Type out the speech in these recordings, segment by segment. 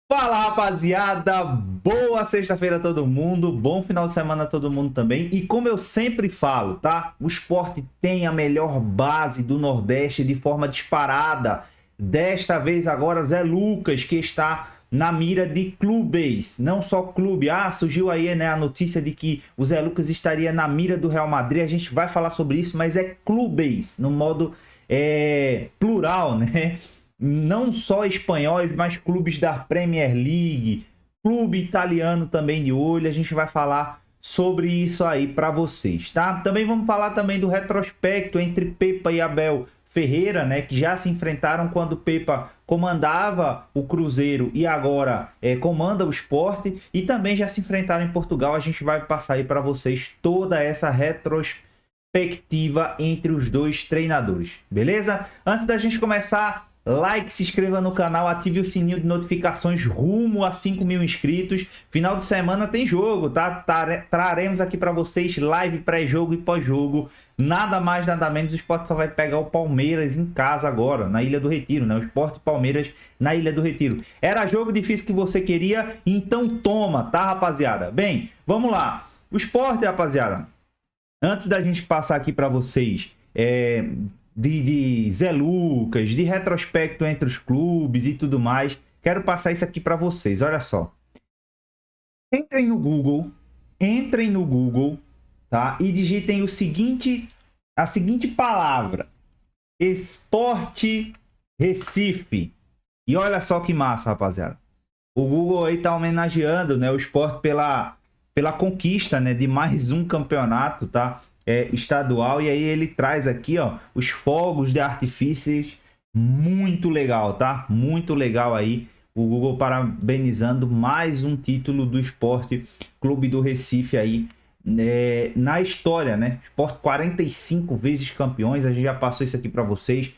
Fala, rapaziada, boa sexta-feira a todo mundo, bom final de semana a todo mundo também. E como eu sempre falo, tá? O Sport tem a melhor base do Nordeste de forma disparada. Desta vez agora Zé Lucas, que está na mira de clubes, não só clube. Surgiu aí, né, a notícia de que o Zé Lucas estaria na mira do Real Madrid. A gente vai falar sobre isso, mas é clubes, no modo plural, né? Não só espanhóis, mas clubes da Premier League, clube italiano também de olho. A gente vai falar sobre isso aí para vocês, tá? Também vamos falar também do retrospecto entre Pepa e Abel Ferreira, né, que já se enfrentaram quando Pepa comandava o Cruzeiro e agora comanda o Sport, e também já se enfrentaram em Portugal. A gente vai passar aí para vocês toda essa retrospectiva entre os dois treinadores, beleza? Antes da gente começar, like, se inscreva no canal, ative o sininho de notificações rumo a 5.000 inscritos. Final de semana tem jogo, tá? Traremos aqui para vocês live pré-jogo e pós-jogo. Nada mais, nada menos, o Sport só vai pegar o Palmeiras em casa agora, na Ilha do Retiro, né? O Sport Palmeiras na Ilha do Retiro. Era jogo difícil que você queria, então toma, tá, rapaziada? Bem, vamos lá. O Sport, rapaziada, antes da gente passar aqui para vocês de Zé Lucas, de retrospecto entre os clubes e tudo mais, quero passar isso aqui para vocês. Olha só. Entrem no Google, tá? E digitem a seguinte palavra: Esporte Recife. E olha só que massa, rapaziada. O Google aí tá homenageando, né, o Sport pela conquista, né, de mais um campeonato, tá? Estadual. E aí ele traz aqui, ó, os fogos de artifícios. Muito legal, tá? Muito legal aí. O Google parabenizando mais um título do Sport Clube do Recife aí na história, né? Sport 45 vezes campeões. A gente já passou isso aqui para vocês.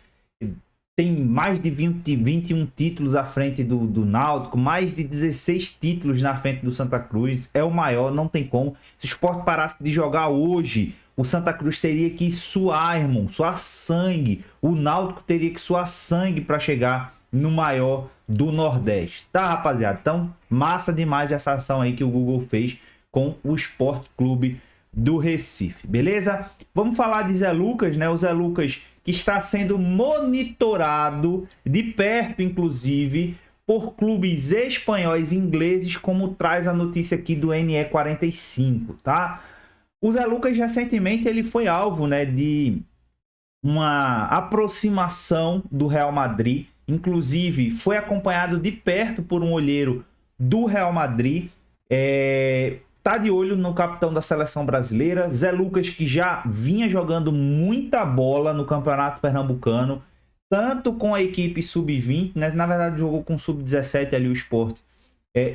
Tem mais de 21 títulos à frente do Náutico, mais de 16 títulos na frente do Santa Cruz. É o maior, não tem como. Se o Sport parasse de jogar hoje, o Santa Cruz teria que suar, irmão, suar sangue. O Náutico teria que suar sangue para chegar no maior do Nordeste. Tá, rapaziada? Então, massa demais essa ação aí que o Google fez com o Sport Clube do Recife, beleza? Vamos falar de Zé Lucas, né? O Zé Lucas, que está sendo monitorado de perto, inclusive, por clubes espanhóis e ingleses, como traz a notícia aqui do NE45, tá? O Zé Lucas, recentemente, ele foi alvo, né, de uma aproximação do Real Madrid. Inclusive, foi acompanhado de perto por um olheiro do Real Madrid. Tá de olho no capitão da seleção brasileira, Zé Lucas, que já vinha jogando muita bola no Campeonato Pernambucano, tanto com a equipe sub-20, né? Na verdade jogou com sub-17 ali o Sport.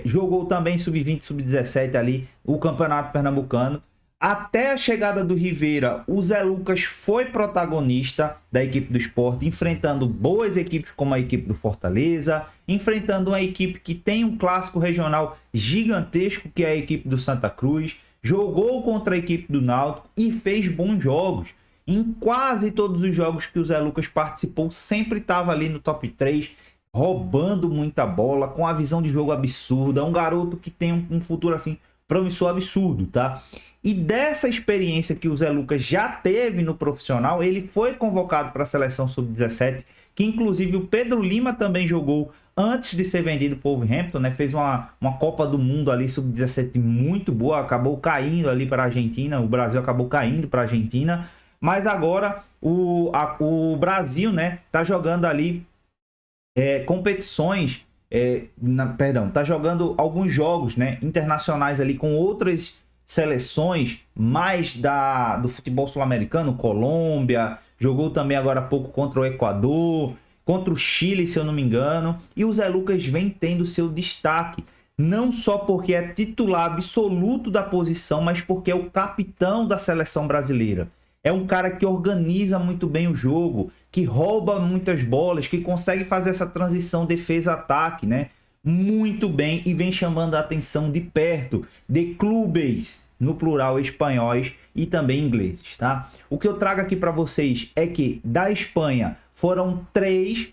Jogou também sub-20, sub-17 ali o Campeonato Pernambucano. Até a chegada do Rivera, o Zé Lucas foi protagonista da equipe do Sport, enfrentando boas equipes como a equipe do Fortaleza, enfrentando uma equipe que tem um clássico regional gigantesco, que é a equipe do Santa Cruz, jogou contra a equipe do Náutico e fez bons jogos. Em quase todos os jogos que o Zé Lucas participou, sempre estava ali no top 3, roubando muita bola, com a visão de jogo absurda, um garoto que tem um futuro assim promissor absurdo, tá? E dessa experiência que o Zé Lucas já teve no profissional, ele foi convocado para a seleção sub-17, que inclusive o Pedro Lima também jogou antes de ser vendido para o Wolverhampton, né? Fez uma Copa do Mundo ali sub-17 muito boa, acabou caindo ali para a Argentina, o Brasil acabou caindo para a Argentina, mas agora o Brasil, né, tá jogando ali competições, tá jogando alguns jogos, né, internacionais ali com outras seleções mais do futebol sul-americano, Colômbia, jogou também agora há pouco contra o Equador, contra o Chile, se eu não me engano, e o Zé Lucas vem tendo seu destaque, não só porque é titular absoluto da posição, mas porque é o capitão da seleção brasileira. É um cara que organiza muito bem o jogo, que rouba muitas bolas, que consegue fazer essa transição defesa-ataque, né? Muito bem, e vem chamando a atenção de perto de clubes, no plural, espanhóis e também ingleses, tá? O que eu trago aqui para vocês é que da Espanha foram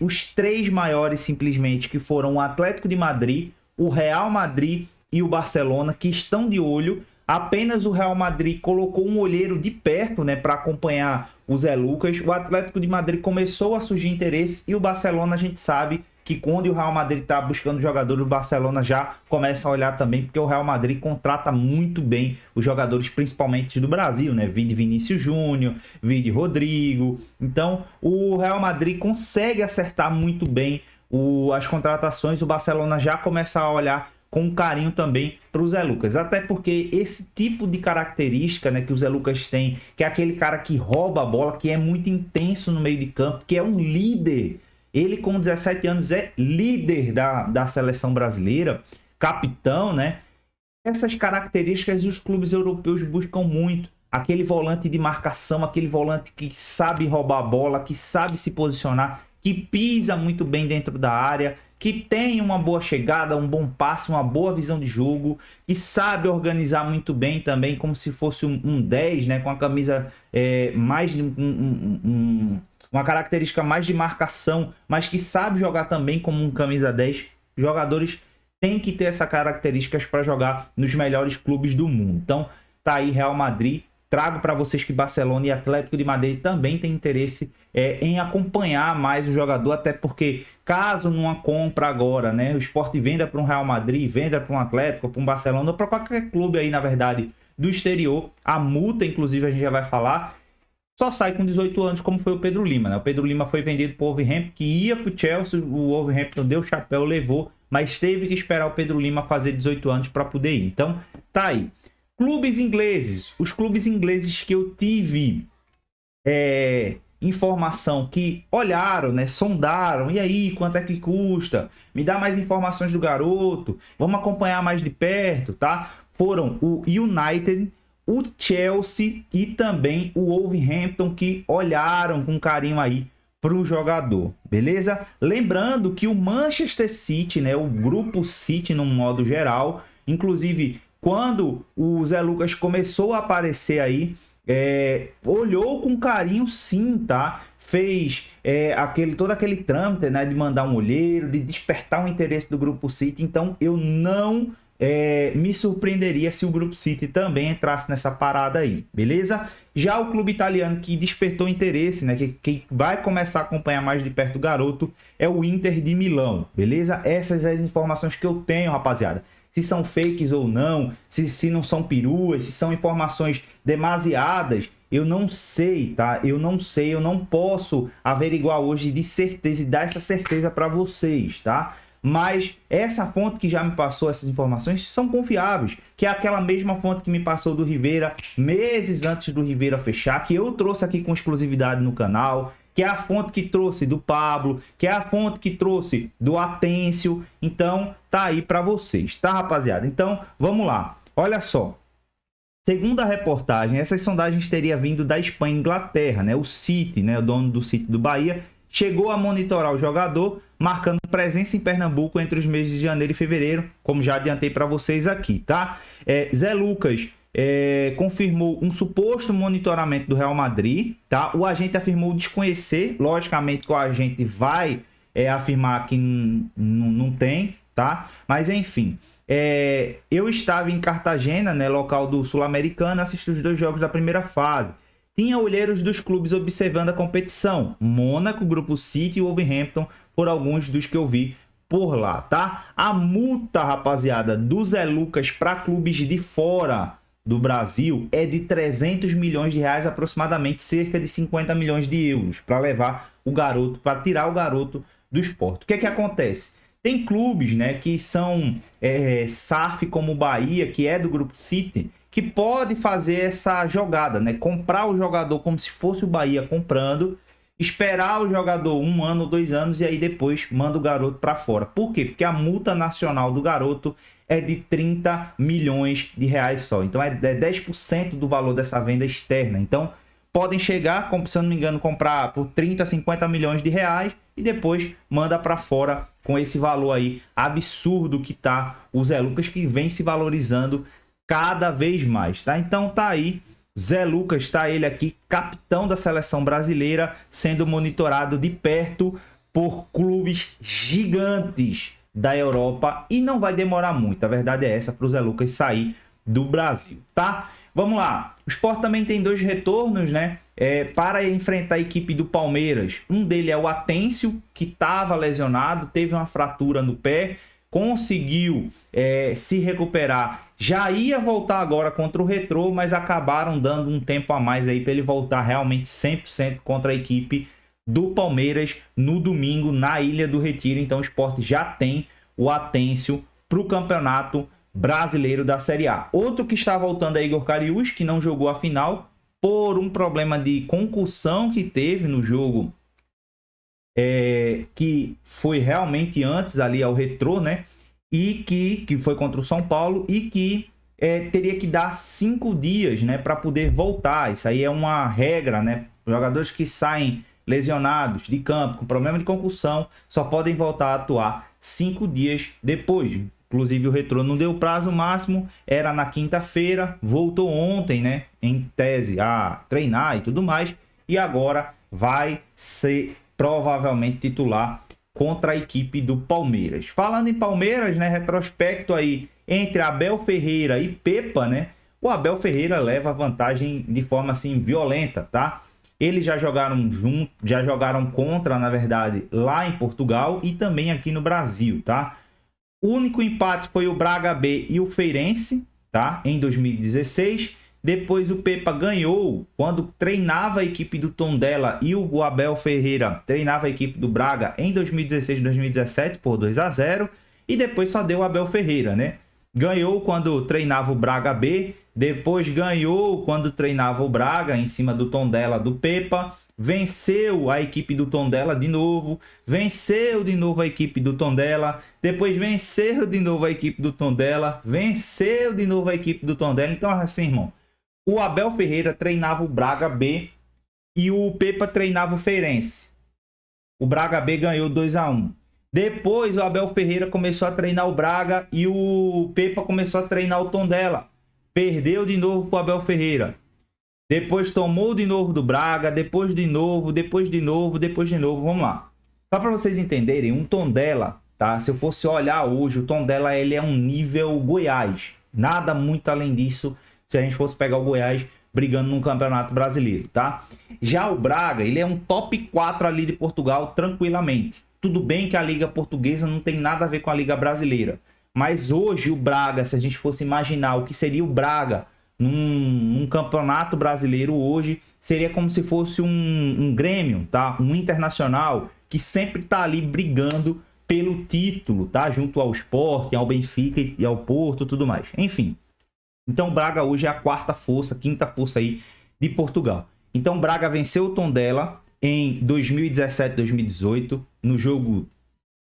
os três maiores simplesmente, que foram o Atlético de Madrid, o Real Madrid e o Barcelona, que estão de olho. Apenas o Real Madrid colocou um olheiro de perto, né, para acompanhar o Zé Lucas. O Atlético de Madrid começou a surgir interesse e o Barcelona, a gente sabe que quando o Real Madrid está buscando jogadores, o Barcelona já começa a olhar também, porque o Real Madrid contrata muito bem os jogadores, principalmente do Brasil, né? Vide Vinícius Júnior, vide Rodrigo. Então, o Real Madrid consegue acertar muito bem as contratações. O Barcelona já começa a olhar com carinho também para o Zé Lucas. Até porque esse tipo de característica, né, que o Zé Lucas tem, que é aquele cara que rouba a bola, que é muito intenso no meio de campo, que é um líder. Ele, com 17 anos, é líder da seleção brasileira, capitão, né? Essas características os clubes europeus buscam muito. Aquele volante de marcação, aquele volante que sabe roubar a bola, que sabe se posicionar, que pisa muito bem dentro da área, que tem uma boa chegada, um bom passe, uma boa visão de jogo, que sabe organizar muito bem também, como se fosse um 10, né? Com a camisa mais uma característica mais de marcação, mas que sabe jogar também como um camisa 10. Jogadores têm que ter essas características para jogar nos melhores clubes do mundo. Então, tá aí Real Madrid. Trago para vocês que Barcelona e Atlético de Madrid também têm interesse em acompanhar mais o jogador, até porque caso numa compra agora, né, o Sport venda para um Real Madrid, venda para um Atlético, para um Barcelona, ou para qualquer clube aí, na verdade, do exterior, a multa, inclusive, a gente já vai falar, só sai com 18 anos, como foi o Pedro Lima, né? O Pedro Lima foi vendido para o Wolverhampton, que ia para o Chelsea, o Wolverhampton deu chapéu, levou, mas teve que esperar o Pedro Lima fazer 18 anos para poder ir. Então, tá aí. Clubes ingleses. Os clubes ingleses que eu tive informação, que olharam, né, sondaram, e aí, quanto é que custa? Me dá mais informações do garoto, vamos acompanhar mais de perto, tá? Foram o United, o Chelsea e também o Wolverhampton, que olharam com carinho aí para o jogador, beleza? Lembrando que o Manchester City, né, o grupo City no modo geral, inclusive quando o Zé Lucas começou a aparecer aí, olhou com carinho sim, tá? Fez todo aquele trâmite, né, de mandar um olheiro, de despertar o interesse do grupo City. Então eu não me surpreenderia se o grupo City também entrasse nessa parada aí, beleza? Já o clube italiano que despertou interesse, né, que vai começar a acompanhar mais de perto o garoto, é o Inter de Milão, beleza? Essas são as informações que eu tenho, rapaziada. Se são fakes ou não, se não são peruas, se são informações demasiadas, eu não sei, tá? Eu não sei, eu não posso averiguar hoje de certeza e dar essa certeza para vocês, tá? Mas essa fonte que já me passou essas informações são confiáveis, que é aquela mesma fonte que me passou do Rivera meses antes do Rivera fechar, que eu trouxe aqui com exclusividade no canal, que é a fonte que trouxe do Pablo, que é a fonte que trouxe do Atêncio. Então, tá aí para vocês, tá, rapaziada? Então, vamos lá. Olha só. Segundo a reportagem, essas sondagens teriam vindo da Espanha e Inglaterra, né? O City, né, o dono do City do Bahia, chegou a monitorar o jogador, marcando presença em Pernambuco entre os meses de janeiro e fevereiro, como já adiantei para vocês aqui, tá? Zé Lucas confirmou um suposto monitoramento do Real Madrid, tá? O agente afirmou desconhecer, logicamente que o agente vai afirmar que não tem, tá? Mas enfim, eu estava em Cartagena, né, local do Sul-Americano, assisti os 2 jogos da primeira fase. Tinha olheiros dos clubes observando a competição. Mônaco, Grupo City e Wolverhampton foram alguns dos que eu vi por lá, tá? A multa, rapaziada, do Zé Lucas para clubes de fora do Brasil é de 300 milhões de reais, aproximadamente cerca de 50 milhões de euros, para levar o garoto, para tirar o garoto do esporte. O que é que acontece? Tem clubes, né, que são SAF, como o Bahia, que é do Grupo City, que pode fazer essa jogada, né? Comprar o jogador como se fosse o Bahia comprando, esperar o jogador 1 ano ou 2 anos e aí depois manda o garoto para fora. Por quê? Porque a multa nacional do garoto é de 30 milhões de reais só. Então é 10% do valor dessa venda externa. Então podem chegar, se eu não me engano, comprar por 30, 50 milhões de reais e depois manda para fora com esse valor aí absurdo que tá o Zé Lucas, que vem se valorizando cada vez mais, tá? Então tá aí, Zé Lucas, tá ele aqui, capitão da seleção brasileira, sendo monitorado de perto por clubes gigantes da Europa e não vai demorar muito. A verdade é essa, para o Zé Lucas sair do Brasil, tá? Vamos lá. O Sport também tem 2 retornos, né? Para enfrentar a equipe do Palmeiras. Um dele é o Atencio, que estava lesionado, teve uma fratura no pé, conseguiu se recuperar. Já ia voltar agora contra o Retrô, mas acabaram dando um tempo a mais aí para ele voltar realmente 100% contra a equipe do Palmeiras no domingo na Ilha do Retiro. Então o Sport já tem o Atencio para o Campeonato Brasileiro da Série A. Outro que está voltando é Igor Cariús, que não jogou a final por um problema de concussão que teve no jogo, que foi realmente antes ali ao Retrô, né? E que foi contra o São Paulo e que teria que dar 5 dias, né, para poder voltar. Isso aí é uma regra, né? Jogadores que saem lesionados de campo com problema de concussão só podem voltar a atuar 5 dias depois. Inclusive o Retrô não deu prazo máximo, era na quinta-feira, voltou ontem, né, em tese a treinar e tudo mais, e agora vai ser provavelmente titular contra a equipe do Palmeiras. Falando em Palmeiras, né, retrospecto aí entre Abel Ferreira e Pepa, né, o Abel Ferreira leva vantagem de forma assim violenta, tá? Eles já jogaram junto, já jogaram contra, na verdade, lá em Portugal e também aqui no Brasil, tá? O único empate foi o Braga B e o Feirense, tá? Em 2016. Depois o Pepa ganhou quando treinava a equipe do Tondela e o Abel Ferreira treinava a equipe do Braga em 2016 e 2017 por 2-0. E depois só deu o Abel Ferreira, né? Ganhou quando treinava o Braga B, depois ganhou quando treinava o Braga em cima do Tondela do Pepa. Venceu a equipe do Tondela de novo, venceu de novo a equipe do Tondela, depois venceu de novo a equipe do Tondela, venceu de novo a equipe do Tondela. Então assim, irmão, o Abel Ferreira treinava o Braga B e o Pepa treinava o Feirense. O Braga B ganhou 2-1. Depois o Abel Ferreira começou a treinar o Braga e o Pepa começou a treinar o Tondela. Perdeu de novo para o Abel Ferreira. Depois tomou de novo do Braga, depois de novo, depois de novo, depois de novo. Vamos lá. Só para vocês entenderem, um Tondela, tá? Se eu fosse olhar hoje, o Tondela ele é um nível Goiás. Nada muito além disso, se a gente fosse pegar o Goiás brigando num campeonato brasileiro, tá? Já o Braga, ele é um top 4 ali de Portugal tranquilamente. Tudo bem que a Liga Portuguesa não tem nada a ver com a Liga Brasileira. Mas hoje o Braga, se a gente fosse imaginar o que seria o Braga num campeonato brasileiro hoje, seria como se fosse um Grêmio, tá? Um Internacional que sempre tá ali brigando pelo título, tá? Junto ao Sport, ao Benfica e ao Porto, tudo mais. Enfim. Então o Braga hoje é a quarta força, quinta força aí de Portugal. Então o Braga venceu o Tondela em 2017, 2018, no jogo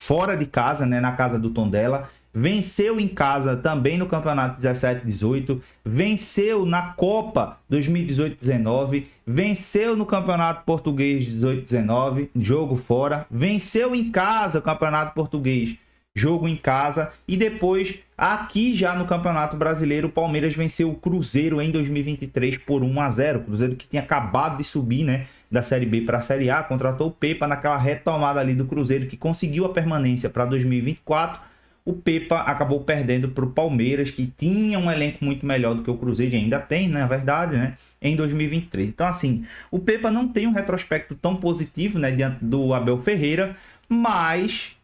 fora de casa, né? Na casa do Tondela. Venceu em casa também no campeonato 17-18, venceu na Copa 2018-19, venceu no campeonato português 18-19, jogo fora, venceu em casa o campeonato português, jogo em casa, e depois aqui já no campeonato brasileiro o Palmeiras venceu o Cruzeiro em 2023 por 1-0, o Cruzeiro que tinha acabado de subir, né, da Série B para a Série A, contratou o Pepa naquela retomada ali do Cruzeiro que conseguiu a permanência para 2024. O Pepa acabou perdendo para o Palmeiras, que tinha um elenco muito melhor do que o Cruzeiro, e ainda tem, na verdade, né, em 2023. Então, assim, o Pepa não tem um retrospecto tão positivo, né, diante do Abel Ferreira, mas,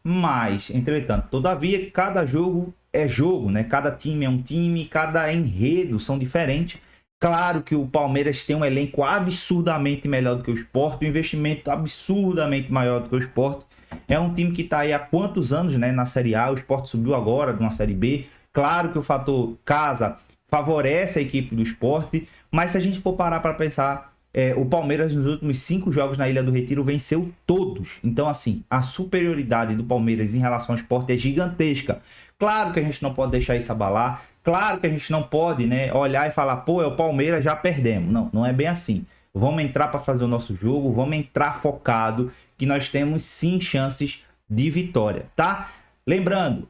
entretanto, todavia, cada jogo é jogo, né? Cada time é um time, cada enredo são diferentes. Claro que o Palmeiras tem um elenco absurdamente melhor do que o Sport, um investimento absurdamente maior do que o Sport. É um time que está aí há quantos anos, né, na Série A, o Sport subiu agora de uma Série B. Claro que o fator casa favorece a equipe do Sport, mas se a gente for parar para pensar, o Palmeiras nos últimos 5 jogos na Ilha do Retiro venceu todos. Então, assim, a superioridade do Palmeiras em relação ao Sport é gigantesca. Claro que a gente não pode deixar isso abalar, claro que a gente não pode, né, olhar e falar, pô, é o Palmeiras, já perdemos. Não, não é bem assim. Vamos entrar para fazer o nosso jogo, vamos entrar focado, que nós temos sim chances de vitória, tá? Lembrando,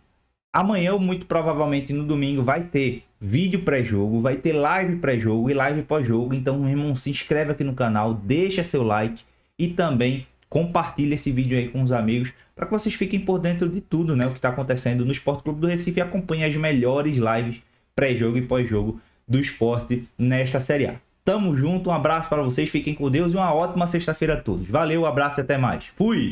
amanhã, muito provavelmente no domingo, vai ter vídeo pré-jogo, vai ter live pré-jogo e live pós-jogo. Então, meu irmão, se inscreve aqui no canal, deixa seu like e também compartilha esse vídeo aí com os amigos para que vocês fiquem por dentro de tudo, né? O que está acontecendo no Sport Clube do Recife e acompanhem as melhores lives pré-jogo e pós-jogo do esporte nesta Série A. Tamo junto, um abraço para vocês, fiquem com Deus e uma ótima sexta-feira a todos. Valeu, abraço e até mais. Fui!